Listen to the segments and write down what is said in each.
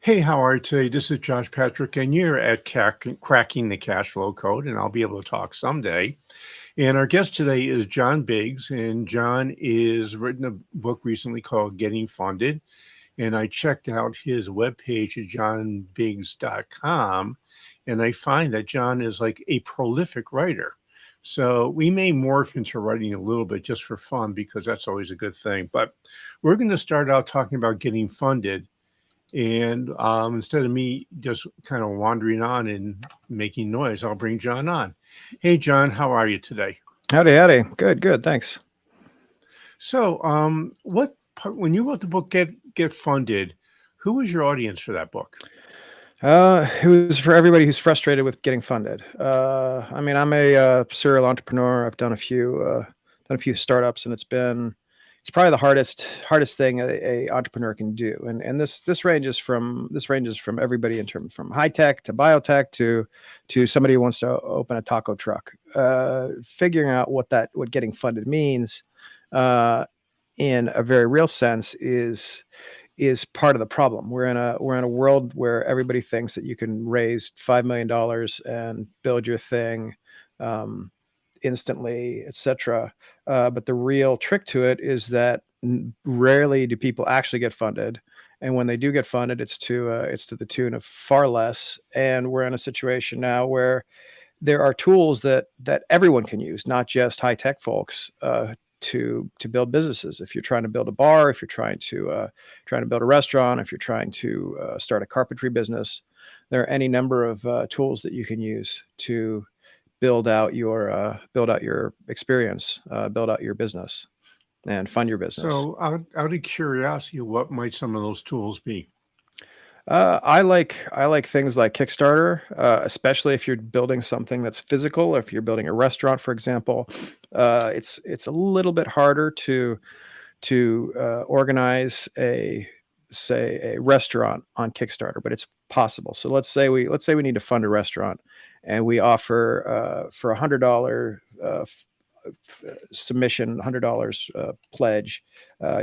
Hey, how are you today? This is Josh Patrick, and you're at Cracking the Cash Flow Code, and I'll be able to talk someday. And our guest today is John Biggs, and John is written a book recently called Getting Funded. And I checked out his webpage at johnbiggs.com, and I find that John is like a prolific writer. So we may morph into writing a little bit just for fun because that's always a good thing. But we're going to start out talking about getting funded and instead of me just kind of wandering on and making noise, I'll bring John on. Hey, John, how are you today? Howdy, howdy. Good, good. Thanks. So, when you wrote the book Get Funded, who was your audience for that book? It was for everybody who's frustrated with getting funded. I mean, I'm a serial entrepreneur. I've done a few startups, and it's probably the hardest thing a entrepreneur can do. And this ranges from everybody from high tech to biotech to somebody who wants to open a taco truck. Figuring out what getting funded means, uh, in a very real sense is part of the problem. We're in a world where everybody thinks that you can raise $5 million and build your thing um, instantly, etc. But the real trick to it is that rarely do people actually get funded, and when they do get funded, it's to the tune of far less. And we're in a situation now where there are tools that everyone can use, not just high tech folks, to build businesses. If you're trying to build a bar, if you're trying to build a restaurant, if you're trying to start a carpentry business, there are any number of tools that you can use to build out your experience, build out your business, and fund your business. So, out of curiosity, what might some of those tools be? I like things like Kickstarter, especially if you're building something that's physical. If you're building a restaurant, for example, it's a little bit harder to organize a restaurant on Kickstarter, but it's possible. So let's say we need to fund a restaurant, and we offer for $100 submission, $100 pledge,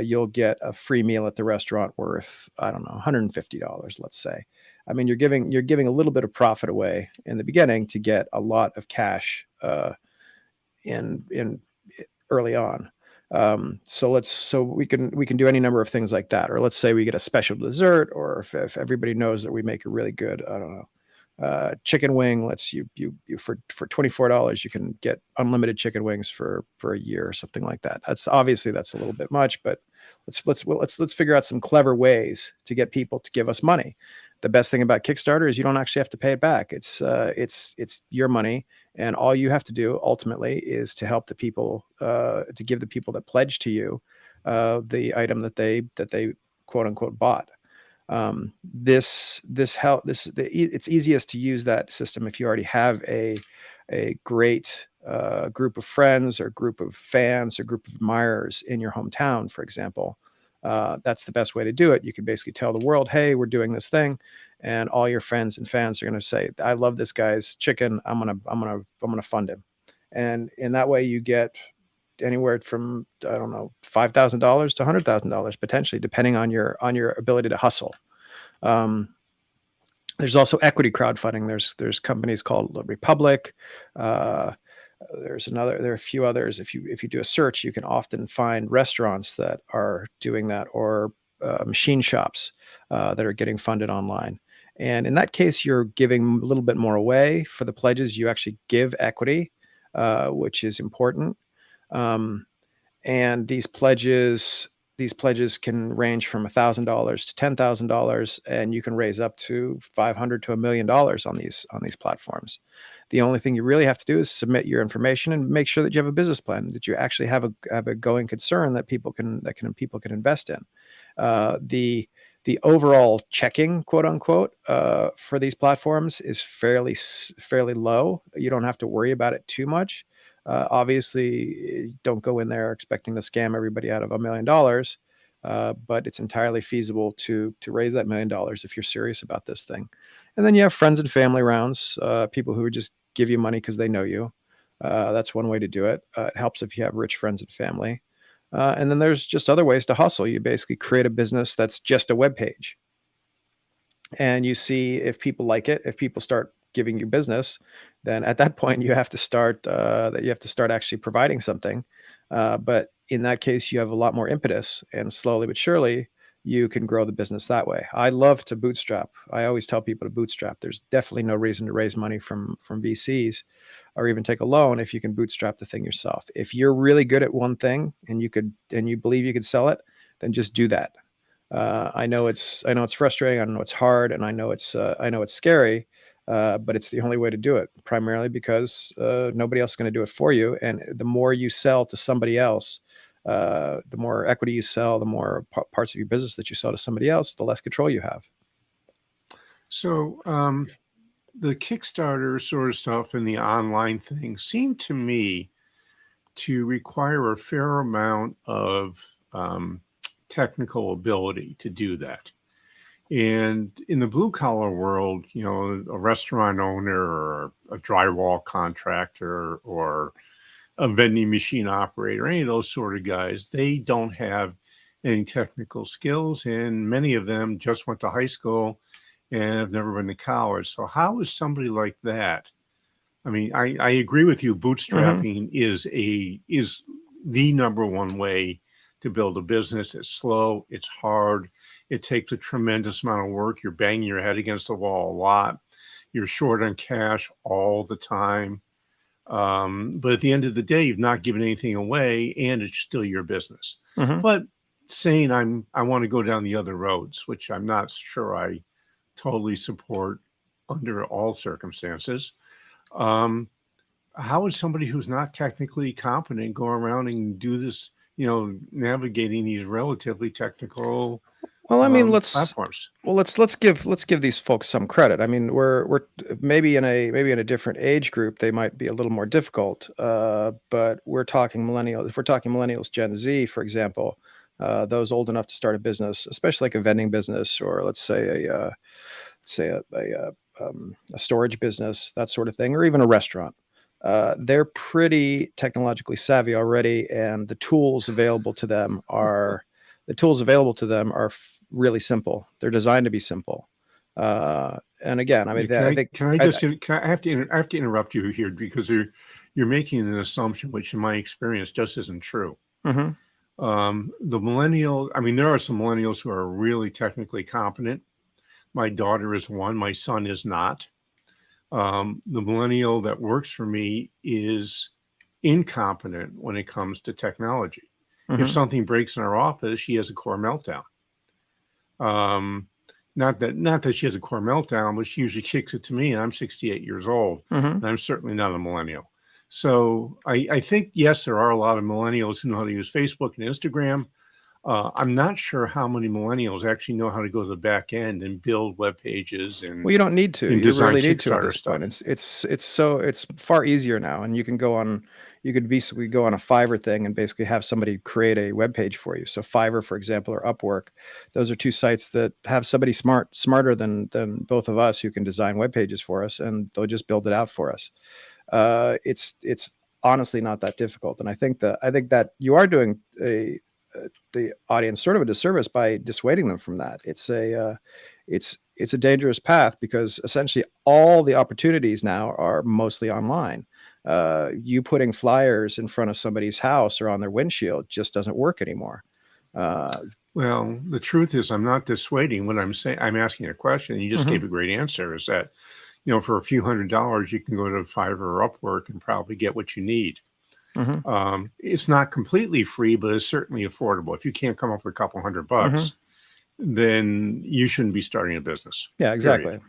you'll get a free meal at the restaurant worth, I don't know, $150. Let's say. I mean, you're giving a little bit of profit away in the beginning to get a lot of cash in early on. So we can do any number of things like that. Or let's say we get a special dessert, or if everybody knows that we make a really good, I don't know, chicken wing lets you for $24 you can get unlimited chicken wings for a year or something like that. That's a little bit much, but let's figure out some clever ways to get people to give us money. The best thing about Kickstarter is you don't actually have to pay it back. It's your money, and all you have to do ultimately is to help the people, to give the people that pledge to you the item that they quote unquote bought. This help this the, It's easiest to use that system if you already have a great group of friends or group of fans or group of admirers in your hometown, for example. That's the best way to do it. You can basically tell the world, hey, we're doing this thing, and all your friends and fans are going to say, I love this guy's chicken. I'm gonna fund him. And in that way you get anywhere from, I don't know, $5,000 to $100,000 potentially, depending on your ability to hustle. Um, there's also equity crowdfunding. There's companies called Republic. Uh, there are a few others. If you do a search, you can often find restaurants that are doing that, or machine shops that are getting funded online. And in that case, you're giving a little bit more away for the pledges. You actually give equity, which is important. Um, and these pledges can range from $1,000 to $10,000, and you can raise up to 500 to $1 million on these platforms. The only thing you really have to do is submit your information and make sure that you have a business plan, that you actually have a going concern that people can invest in. The overall checking, quote unquote, for these platforms is fairly low. You don't have to worry about it too much. Obviously, don't go in there expecting to scam everybody out of $1 million, but it's entirely feasible to raise that $1 million if you're serious about this thing. And then you have friends and family rounds, people who would just give you money because they know you. That's one way to do it. It helps if you have rich friends and family. And then there's just other ways to hustle. You basically create a business that's just a web page. and you see if people like it. If people start giving you business, then at that point you have to start actually providing something. But in that case, you have a lot more impetus, and slowly but surely you can grow the business that way. I love to bootstrap. I always tell people to bootstrap. There's definitely no reason to raise money from VCs or even take a loan if you can bootstrap the thing yourself. If you're really good at one thing and you believe you could sell it, then just do that. I know it's frustrating. I know it's hard, and I know it's scary, but it's the only way to do it. Primarily because nobody else is going to do it for you, and the more you sell to somebody else, the more equity you sell, the more parts of your business that you sell to somebody else, the less control you have. So the Kickstarter sort of stuff and the online thing seem to me to require a fair amount of technical ability to do that. And in the blue collar world, a restaurant owner or a drywall contractor or a vending machine operator, any of those sort of guys, they don't have any technical skills. And many of them just went to high school and have never been to college. So how is somebody like that? I mean, I agree with you. Mm-hmm. Bootstrapping is the number one way to build a business. It's slow, it's hard, it takes a tremendous amount of work. You're banging your head against the wall a lot. You're short on cash all the time. But at the end of the day, you've not given anything away, and it's still your business. Mm-hmm. But saying I want to go down the other roads, which I'm not sure I totally support under all circumstances. Um, how would somebody who's not technically competent go around and do this, navigating these relatively technical Well, I mean, platforms? let's give these folks some credit. I mean, we're maybe in a different age group, they might be a little more difficult. But we're talking millennials. If we're talking millennials, Gen Z, for example, those old enough to start a business, especially like a vending business, or let's say a storage business, that sort of thing, or even a restaurant. They're pretty technologically savvy already, and the tools available to them are really simple. They're designed to be simple. And again, I Yeah, mean, I think I have to interrupt you here because you're making an assumption which in my experience just isn't true. mhm, The millennial, I mean, there are some millennials who are really technically competent. My daughter is one, my son is not. The millennial that works for me is incompetent when it comes to technology. If mhm, something breaks in our office, she has a core meltdown. Um, not that she has a core meltdown, but she usually kicks it to me, and I'm 68 years old, mhm. and I'm certainly not a millennial. So I think yes, there are a lot of millennials who know how to use Facebook and Instagram. I'm not sure how many millennials actually know how to go to the back end and build web pages Well, you don't need to. and You design really need to at Kickstarter this point. stuff. It's far easier now, and you could basically go on a Fiverr thing and basically have somebody create a web page for you. So Fiverr, for example, or Upwork, those are two sites that have somebody smarter than both of us who can design web pages for us, and they'll just build it out for us. It's honestly not that difficult, and I think that you are doing the audience sort of a disservice by dissuading them from that. It's a dangerous path because essentially all the opportunities now are mostly online. You putting flyers in front of somebody's house or on their windshield just doesn't work anymore. Uh, Well, the truth is, I'm not dissuading. What I'm saying, I'm asking a question. And you just mhm, gave a great answer. Is that for a few $100s, you can go to Fiverr or Upwork and probably get what you need. mhm, It's not completely free, but it's certainly affordable. If you can't come up with a couple $100, mhm. then you shouldn't be starting a business. Yeah, Period. exactly.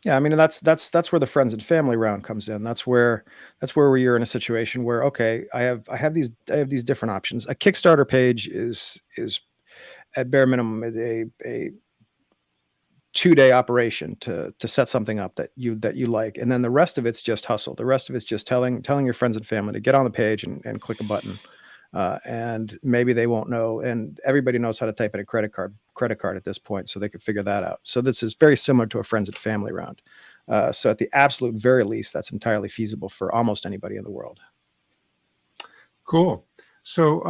Yeah, I mean that's where the friends and family round comes in. That's where you're in a situation where okay, I have these different options. A Kickstarter page is at bare minimum a 2-day operation to set something up that you like, and then the rest of it's just hustle. The rest of it's just telling your friends and family to get on the page and click a button, and maybe they won't know. And everybody knows how to type in a credit card at this point, so they could figure that out. So this is very similar to a friends and family round. So at the absolute very least, that's entirely feasible for almost anybody in the world. Cool. So,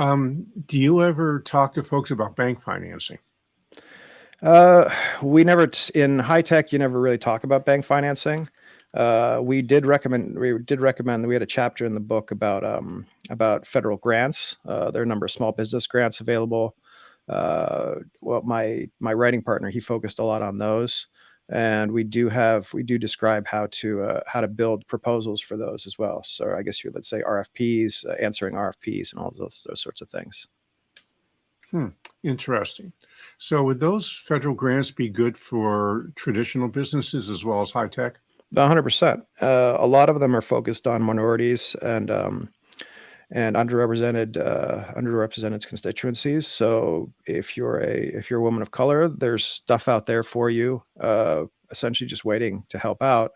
do you ever talk to folks about bank financing? Uh, we never in high tech. You never really talk about bank financing. We had a chapter in the book about federal grants. There are a number of small business grants available. Well, my writing partner, he focused a lot on those, and we do describe how to build proposals for those as well. So I guess let's say RFPs, answering RFPs, and all those sorts of things. Hmm, interesting. So would those federal grants be good for traditional businesses as well as high tech? 100%. A lot of them are focused on minorities and underrepresented constituencies. So if you're a woman of color, there's stuff out there for you, essentially just waiting to help out.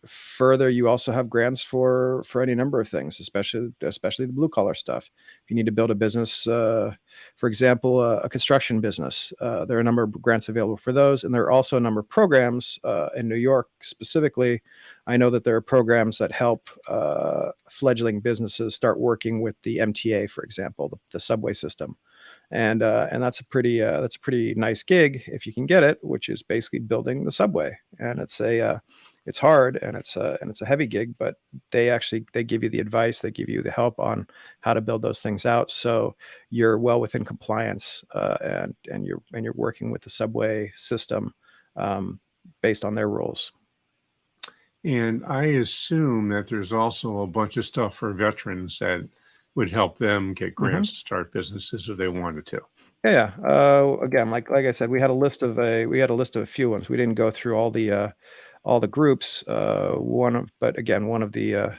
Further, you also have grants for any number of things, especially the blue collar stuff. If you need to build a business, for example, a construction business, there are a number of grants available for those, and there are also a number of programs in New York specifically. I know that there are programs that help fledgling businesses start working with the MTA, for example, the subway system, and that's a pretty nice gig if you can get it, which is basically building the subway. And it's hard, and it's a heavy gig, but they give you the advice, they give you the help on how to build those things out, so you're well within compliance, and you're working with the subway system, um, based on their rules. And I assume that there's also a bunch of stuff for veterans that would help them get Hmm. grants to start businesses if they wanted to. Yeah, yeah. Again, like I said, we had a list of a few ones. We didn't go through all the groups. But again, one of the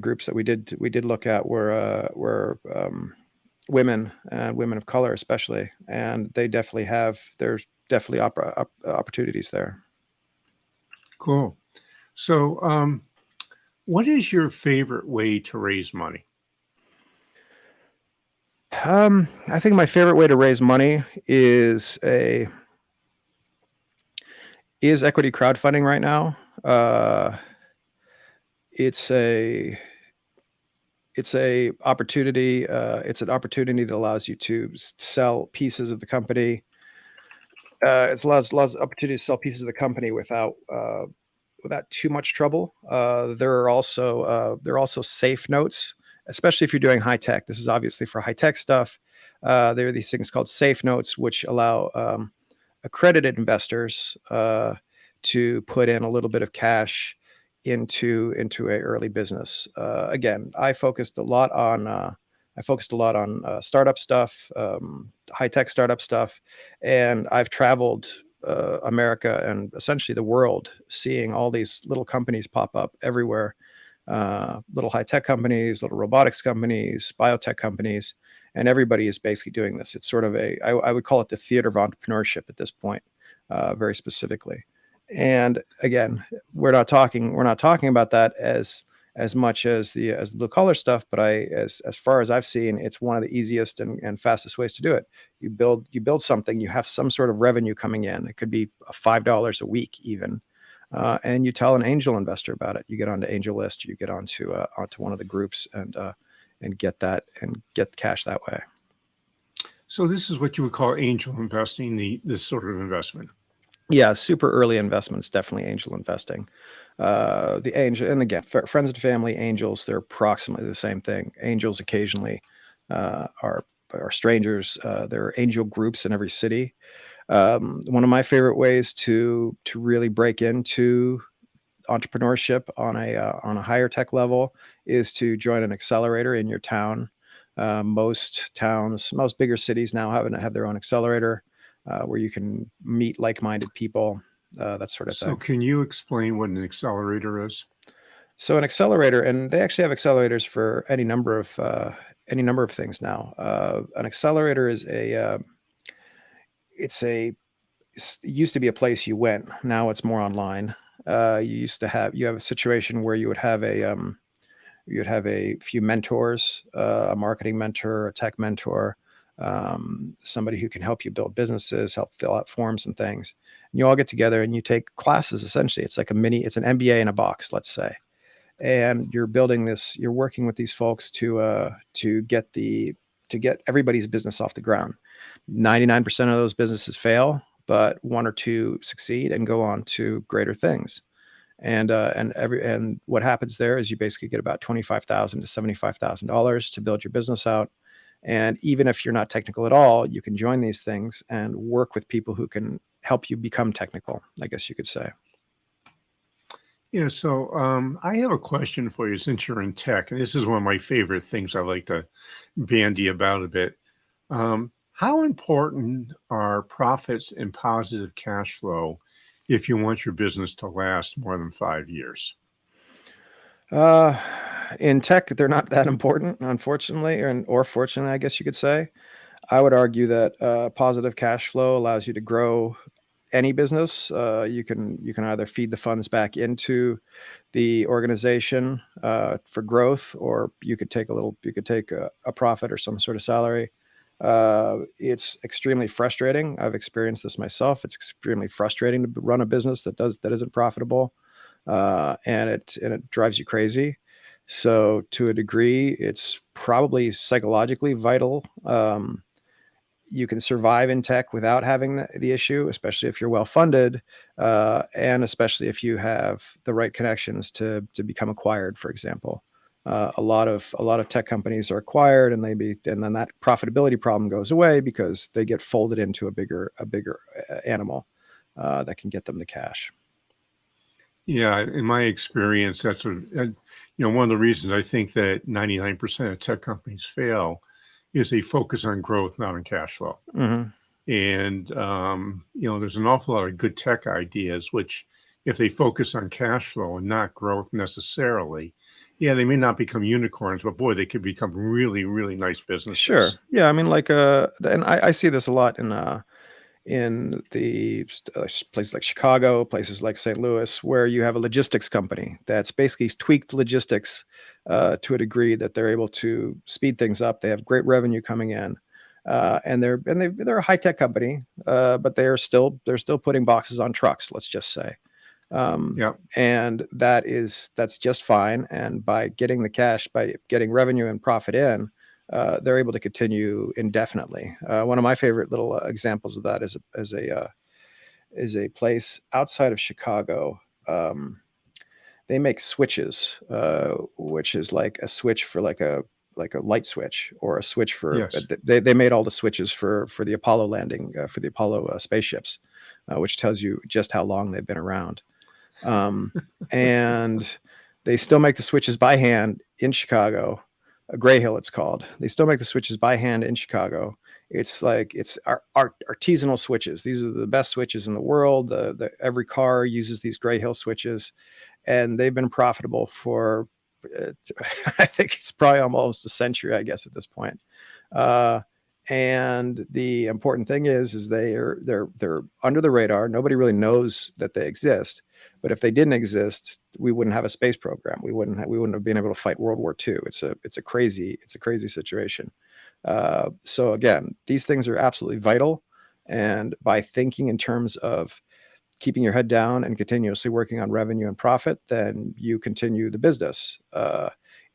groups that we did look at were women and women of color, especially, and there's definitely opportunities there. Cool. So, what is your favorite way to raise money? I think my favorite way to raise money is equity crowdfunding right now. It's a it's a opportunity. It's an opportunity that allows you to sell pieces of the company. It allows the opportunity to sell pieces of the company without too much trouble. There are also safe notes, especially if you're doing high tech. This is obviously for high tech stuff. There are these things called safe notes, which allow accredited investors to put in a little bit of cash into a early business. Again, I focused a lot on startup stuff, high tech startup stuff, and I've traveled America and essentially the world, seeing all these little companies pop up everywhere. Little high tech companies, little robotics companies, biotech companies, and everybody is basically doing this. It's sort of I would call it the theater of entrepreneurship at this point, very specifically. And again, we're not talking about that as much as the blue collar stuff, but as far as I've seen, it's one of the easiest and fastest ways to do it. You build something, you have some sort of revenue coming in. It could be $5 a week even, and you tell an angel investor about it. You get onto Angel List, you get onto one of the groups, and get cash that way. So, this is what you would call angel investing, this sort of investment. Yeah, super early investments, definitely angel investing. The angel, and again, friends and family angels, they're approximately the same thing. Angels occasionally are strangers. There are angel groups in every city. One of my favorite ways to really break into entrepreneurship on a higher tech level is to join an accelerator in your town. Most bigger cities now have their own accelerator, where you can meet like-minded people, that sort of So, thing. can you explain what an accelerator is? So an accelerator, and they actually have accelerators for any number of things now. An accelerator is it's a it used to be a place you went. Now it's more online. You have a situation where you would have a few mentors, a marketing mentor, a tech mentor, somebody who can help you build businesses, help fill out forms and things. And you all get together and you take classes. Essentially, it's an MBA in a box, let's say, and you're working with these folks to get get everybody's business off the ground. 99% of those businesses fail, but 1 or 2 succeed and go on to greater things. And what happens there is you basically get about $25,000 to $75,000 to build your business out. And even if you're not technical at all, you can join these things and work with people who can help you become technical, I guess you could say. Yeah, so I have a question for you since you're in tech, and this is one of my favorite things I like to bandy about a bit. How important are profits and positive cash flow if you want your business to last more than 5 years? In tech, they're not that important, unfortunately, or fortunately, I guess you could say. I would argue that positive cash flow allows you to grow any business. You can either feed the funds back into the organization for growth, or you could take a profit or some sort of salary. It's extremely frustrating. I've experienced this myself. It's extremely frustrating to run a business that isn't profitable, and it drives you crazy. So to a degree, it's probably psychologically vital. You can survive in tech without having the issue, especially if you're well funded, and especially if you have the right connections to become acquired, for example. A lot of tech companies are acquired, and then that profitability problem goes away because they get folded into a bigger animal that can get them the cash. Yeah, in my experience, that's one of the reasons I think that 99% of tech companies fail is they focus on growth, not on cash flow. Mm-hmm. And, there's an awful lot of good tech ideas, which if they focus on cash flow and not growth necessarily, yeah, they may not become unicorns, but boy, they could become really, really nice businesses. Sure. Yeah. I mean, and I see this a lot in the places like Chicago, places like St. Louis, where you have a logistics company that's basically tweaked logistics to a degree that they're able to speed things up. They have great revenue coming in, and they're a high tech company, but they're still putting boxes on trucks. Let's just say. Yeah. And that's just fine. And by getting the cash, by getting revenue and profit in, they're able to continue indefinitely. One of my favorite little examples of that is a place outside of Chicago. They make switches, which is like a switch for like a light switch, or a switch for. Yes. They made all the switches for the Apollo landing, for the Apollo spaceships, which tells you just how long they've been around. And they still make the switches by hand in Chicago. Gray Hill, it's called. They still make the switches by hand in Chicago. It's artisanal switches. These are the best switches in the world. Every car uses these Gray Hill switches, and they've been profitable for I think it's probably almost a century, I guess, at this point. And the important thing is they're under the radar. Nobody really knows that they exist. But if they didn't exist, we wouldn't have a space program. We wouldn't have been able to fight World War II. It's a crazy situation. So again, these things are absolutely vital. And by thinking in terms of keeping your head down and continuously working on revenue and profit, then you continue the business.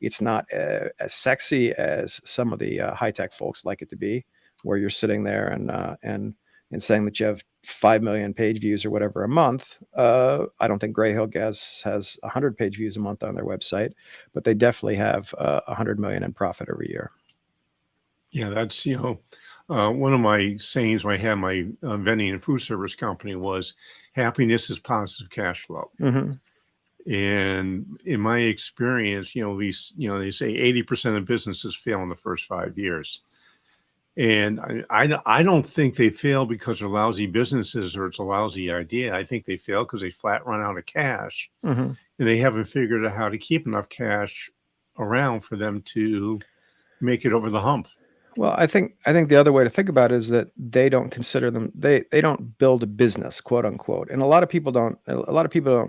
It's not as sexy as some of the high-tech folks like it to be, where you're sitting there and saying that you have 5 million page views or whatever a month. I don't think Gray Hill has 100 page views a month on their website, but they definitely have 100 million in profit every year. Yeah, that's, one of my sayings when I had my vending and food service company was happiness is positive cash flow. Mm-hmm. And in my experience, they say 80% of businesses fail in the first 5 years. And I don't think they fail because they're lousy businesses or it's a lousy idea. I think they fail because they flat run out of cash, Mm-hmm. and they haven't figured out how to keep enough cash around for them to make it over the hump. Well, I think the other way to think about it is that they don't consider them, they don't build a business, quote unquote. And a lot of people don't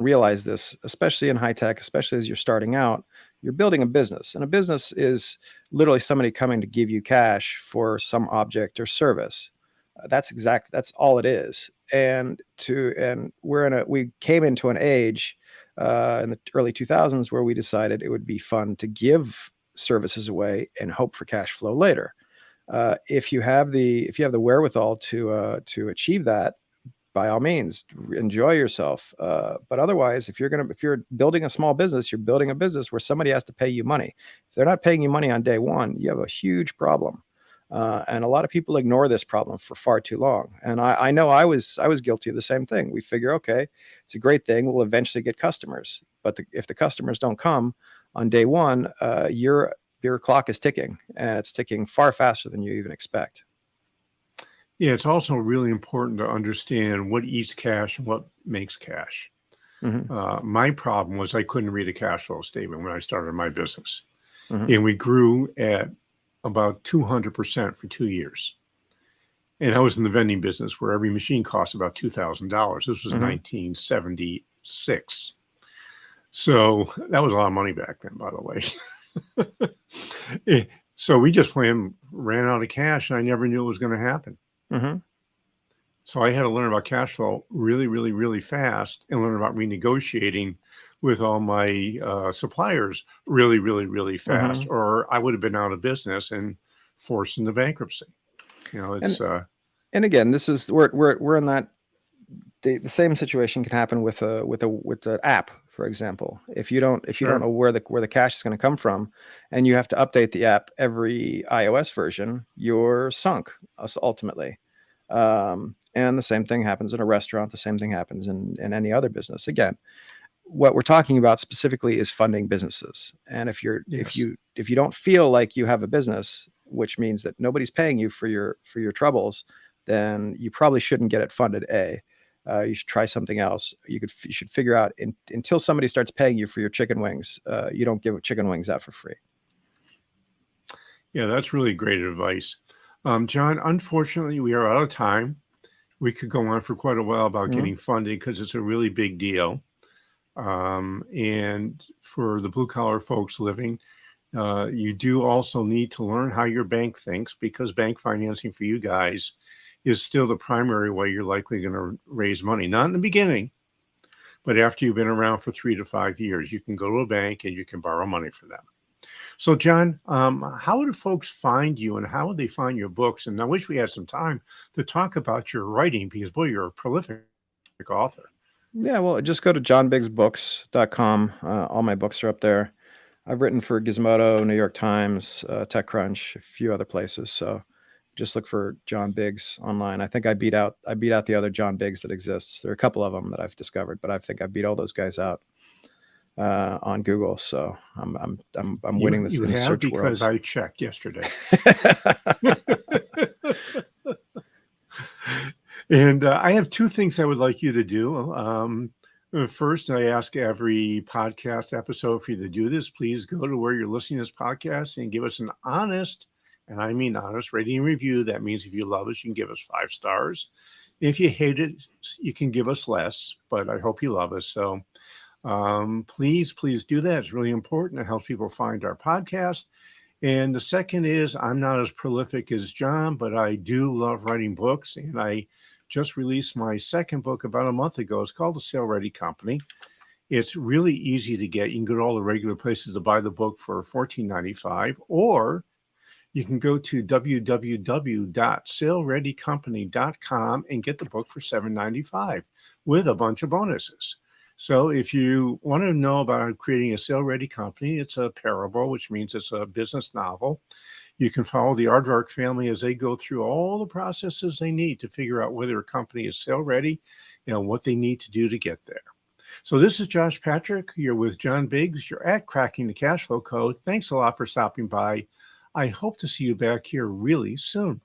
realize this, especially in high tech, especially as you're starting out. You're building a business, and a business is literally somebody coming to give you cash for some object or service. That's all it is. And we came into an age in the early 2000s where we decided it would be fun to give services away and hope for cash flow later. If you have the wherewithal to achieve that, by all means, enjoy yourself. But otherwise, if you're building a small business, you're building a business where somebody has to pay you money. If they're not paying you money on day one, you have a huge problem. And a lot of people ignore this problem for far too long. And I know I was guilty of the same thing. We figure, okay, it's a great thing. We'll eventually get customers. But if the customers don't come on day one, your clock is ticking, and it's ticking far faster than you even expect. Yeah, it's also really important to understand what eats cash and what makes cash. My problem was I couldn't read a cash flow statement when I started my business. And we grew at about 200% for 2 years. And I was in the vending business where every machine cost about $2,000. This was 1976. So that was a lot of money back then, by the way. So we just ran out of cash, and I never knew it was going to happen. So I had to learn about cash flow really, really, really fast, and learn about renegotiating with all my suppliers really, really, really fast, or I would have been out of business and forced into bankruptcy. It's and again, this is we're in that the same situation can happen with the app, for example. If you don't know where the cash is going to come from, and you have to update the app every iOS version, you're sunk ultimately. And the same thing happens in a restaurant. The same thing happens in any other business. Again, what we're talking about specifically is funding businesses. And if you don't feel like you have a business, which means that nobody's paying you for your troubles, then you probably shouldn't get it funded. You should try something else. You should figure out until somebody starts paying you for your chicken wings, you don't give chicken wings out for free. Yeah, that's really great advice. John, unfortunately, we are out of time. We could go on for quite a while about getting funded because it's a really big deal. And for the blue collar folks living, you do also need to learn how your bank thinks, because bank financing for you guys is still the primary way you're likely going to raise money. Not in the beginning, but after you've been around for 3 to 5 years, you can go to a bank and you can borrow money from them. So, John, how do folks find you, and how would they find your books? And I wish we had some time to talk about your writing, because, boy, you're a prolific author. Yeah, well, just go to johnbiggsbooks.com. All my books are up there. I've written for Gizmodo, New York Times, TechCrunch, a few other places. So just look for John Biggs online. I think I beat out the other John Biggs that exists. There are a couple of them that I've discovered, but I think I beat all those guys out on Google. So I'm winning this in the search because worlds. I checked yesterday. And I have 2 things I would like you to do. First, I ask every podcast episode for you to do this. Please go to where you're listening to this podcast and give us an honest, and I mean honest, rating and review. That means if you love us, you can give us 5 stars. If you hate it, you can give us less, but I hope you love us. So please do that. It's really important. It helps people find our podcast. And the second is, I'm not as prolific as John, but I do love writing books. And I just released my second book about a month ago. It's called The Sale Ready Company. It's really easy to get. You can go to all the regular places to buy the book for $14.95, or you can go to www.salereadycompany.com and get the book for $7.95 with a bunch of bonuses. So if you want to know about creating a sale-ready company, it's a parable, which means it's a business novel. You can follow the Aardvark family as they go through all the processes they need to figure out whether a company is sale-ready and what they need to do to get there. So this is Josh Patrick. You're with John Biggs. You're at Cracking the Cashflow Code. Thanks a lot for stopping by. I hope to see you back here really soon.